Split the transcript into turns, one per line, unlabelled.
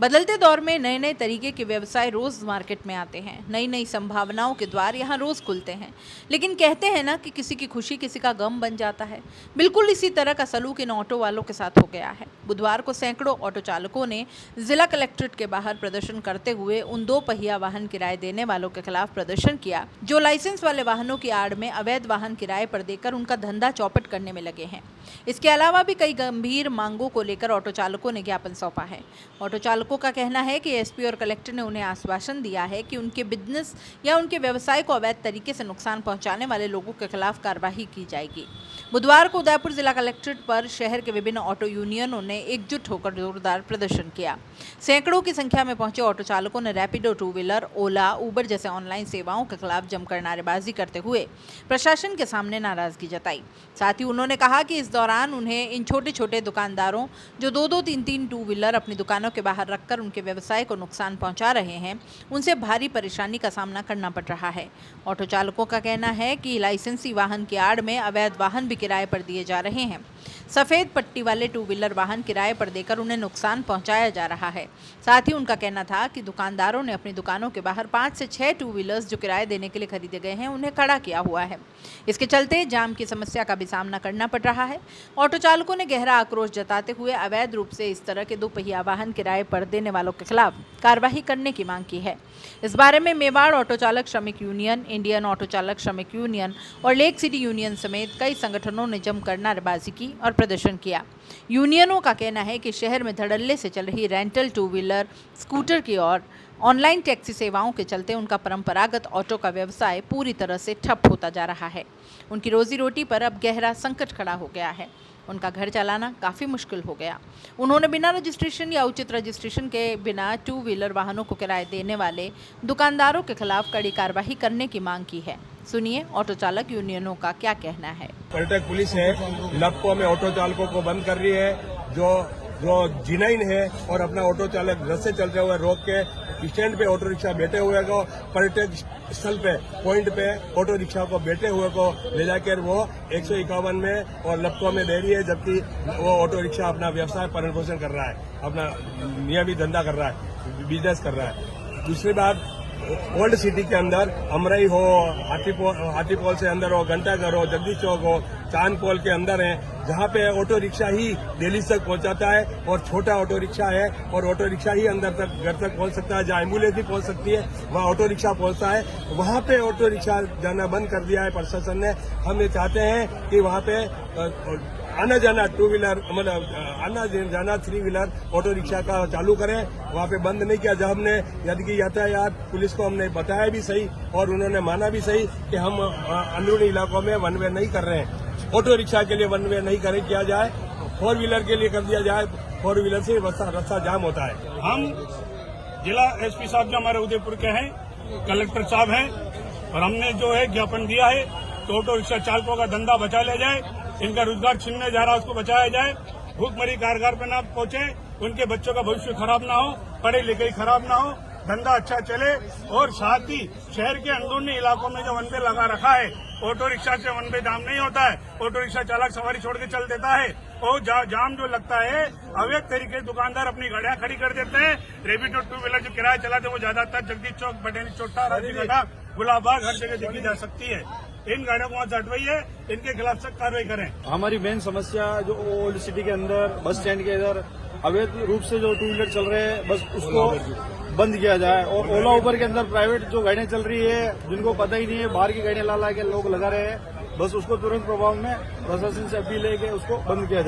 बदलते दौर में नए नए तरीके के व्यवसाय रोज मार्केट में आते हैं। नई नई संभावनाओं के द्वार यहाँ रोज खुलते हैं। लेकिन कहते हैं ना कि किसी की खुशी किसी का गम बन जाता है। बिल्कुल इसी तरह का सलूक इन ऑटो वालों के साथ हो गया है। बुधवार को सैकड़ों ऑटो चालकों ने जिला कलेक्ट्रेट के बाहर प्रदर्शन करते हुए उन 2 पहिया वाहन किराए देने वालों के खिलाफ प्रदर्शन किया जो लाइसेंस वाले वाहनों की आड़ में अवैध वाहन किराए पर देकर उनका धंधा चौपट करने में लगे हैं। इसके अलावा भी कई गंभीर मांगों को लेकर ऑटो चालकों ने ज्ञापन सौंपा है। ऑटो चालकों का कहना है कि एसपी और कलेक्टर ने उन्हें आश्वासन दिया है कि उनके बिजनेस या उनके व्यवसाय को अवैध तरीके से नुकसान पहुंचाने वाले लोगों के खिलाफ कार्रवाई की जाएगी। बुधवार को उदयपुर जिला कलेक्ट्रेट पर शहर के विभिन्न ऑटो यूनियनों ने एकजुट होकर जोरदार प्रदर्शन किया। सैकड़ों की संख्या में पहुंचे ऑटो चालकों ने रैपिडो, टू व्हीलर, ओला, उबर जैसे ऑनलाइन सेवाओं के खिलाफ जमकर नारेबाजी करते हुए प्रशासन के सामने नाराजगी जताई। साथ ही उन्होंने कहा कि इस दौरान उन्हें इन छोटे छोटे दुकानदारों जो 2-2, 3-3 टू व्हीलर अपनी दुकानों के बाहर रखकर उनके व्यवसाय को नुकसान पहुंचा रहे हैं, उनसे भारी परेशानी का सामना करना पड़ रहा है। ऑटो चालकों का कहना है कि लाइसेंसी वाहन की आड़ में अवैध वाहन भी किराए पर दिए जा रहे हैं। सफेद पट्टी वाले टू व्हीलर वाहन किराए पर देकर उन्हें नुकसान पहुंचाया जा रहा है। साथ ही उनका कहना था कि दुकानदारों ने अपनी दुकानों के बाहर 5 से 6 टू व्हीलर्स जो किराए देने के लिए खरीदे गए हैं उन्हें खड़ा किया हुआ है। इसके चलते जाम की समस्या का भी सामना करना पड़ रहा है। ऑटो चालकों ने गहरा आक्रोश जताते हुए अवैध रूप से इस तरह के 2 पहिया वाहन किराए पर देने वालों के खिलाफ कार्रवाई करने की मांग की है। इस बारे में मेवाड़ ऑटो चालक श्रमिक यूनियन, इंडियन ऑटो चालक श्रमिक यूनियन और लेक सिटी यूनियन समेत कई संगठनों ने जमकर नारेबाजी की और प्रदर्शन किया। यूनियनों का कहना है कि शहर में धड़ल्ले से चल रही रेंटल टू व्हीलर, स्कूटर की और ऑनलाइन टैक्सी सेवाओं के चलते उनका परंपरागत ऑटो का व्यवसाय पूरी तरह से ठप होता जा रहा है। उनकी रोजी रोटी पर अब गहरा संकट खड़ा हो गया है। उनका घर चलाना काफ़ी मुश्किल हो गया। उन्होंने बिना रजिस्ट्रेशन या उचित रजिस्ट्रेशन के बिना टू व्हीलर वाहनों को किराए देने वाले दुकानदारों के खिलाफ कड़ी कार्रवाई करने की मांग की है। सुनिए ऑटो चालक यूनियनों का क्या कहना है।
पर्यटक पुलिस है लपको में ऑटो चालकों को बंद कर रही है। जो जिनाइन है और अपना ऑटो चालक घर से चलते हुए रोक के स्टैंड पे ऑटो रिक्शा बैठे हुए को, पर्यटक स्थल पे पॉइंट पे ऑटो रिक्शा को बैठे हुए को ले जाकर वो 151 में और लपको में दे रही है, जबकि वो ऑटो रिक्शा अपना व्यवसाय पालन पोषण कर रहा है, अपना नियमित धंधा कर रहा है, बिजनेस कर रहा है। दूसरी बात, ओल्ड सिटी के अंदर अमरई हो, हाथीपोल से अंदर हो, घंटाघर हो, जगदीश चौक हो, चांदपोल के अंदर है, जहाँ पे ऑटो रिक्शा ही दिल्ली तक पहुंचाता है और छोटा ऑटो रिक्शा है और ऑटो रिक्शा ही अंदर तक घर तक पहुंच सकता है। जहाँ एम्बुलेंस भी पहुंच सकती है वहाँ ऑटो रिक्शा पहुंचता है। वहाँ पे ऑटो रिक्शा जाना बंद कर दिया है प्रशासन ने। हम ये चाहते हैं कि वहाँ पे आना जाना टू व्हीलर मतलब आना जाना 3 व्हीलर ऑटो रिक्शा का चालू करें, वहाँ पे बंद नहीं किया। जब हमने यदि कि यातायात पुलिस को हमने बताया भी सही और उन्होंने माना भी सही कि हम अंदरूनी इलाकों में वन वे नहीं कर रहे हैं, ऑटो रिक्शा के लिए वन वे नहीं करें किया जाए, 4 व्हीलर के लिए कर दिया जाए। 4 व्हीलर से रास्ता जाम होता है।
हम जिला एसपी साहब जो हमारे उदयपुर के हैं, कलेक्टर साहब हैं, और हमने जो है ज्ञापन दिया है तो ऑटो रिक्शा चालकों का धंधा बचा लिया जाए, इनका रोजगार छीनने जा रहा है उसको बचाया जाए, भूखमरी कारागार पे ना पहुंचे, उनके बच्चों का भविष्य खराब ना हो, पढ़ाई लिखाई खराब ना हो, धंधा अच्छा चले। और साथ ही शहर के अंदरूनी इलाकों में जो वन वे लगा रखा है, ऑटो रिक्शा से वन वे जाम नहीं होता है, ऑटो रिक्शा चालक सवारी छोड़ के चल देता है और जाम जो लगता है अवैध तरीके से दुकानदार अपनी गाड़ियां खड़ी कर देते हैं। रेपिडो टू व्हीलर जो किराया चलाते हैं वो ज्यादातर जगदीश चौक, बटेनी चौटा, राजीगढ़ा, गुलाबबाग हर जगह देखी जा सकती है। इन गाड़ियों को वहाँ से हटवाइए, इनके खिलाफ सख्त कार्रवाई करें।
हमारी मेन समस्या जो ओल्ड सिटी के अंदर बस स्टैंड के इधर अवैध रूप से जो टू व्हीलर चल रहे हैं बस उसको बंद किया जाए, और ओला उबर के अंदर प्राइवेट जो गाड़ियां चल रही है जिनको पता ही नहीं है, बाहर की गाड़ियां ला के लोग लगा रहे हैं, बस उसको तुरंत प्रभाव में प्रशासन से अपील है कि उसको बंद किया जाए।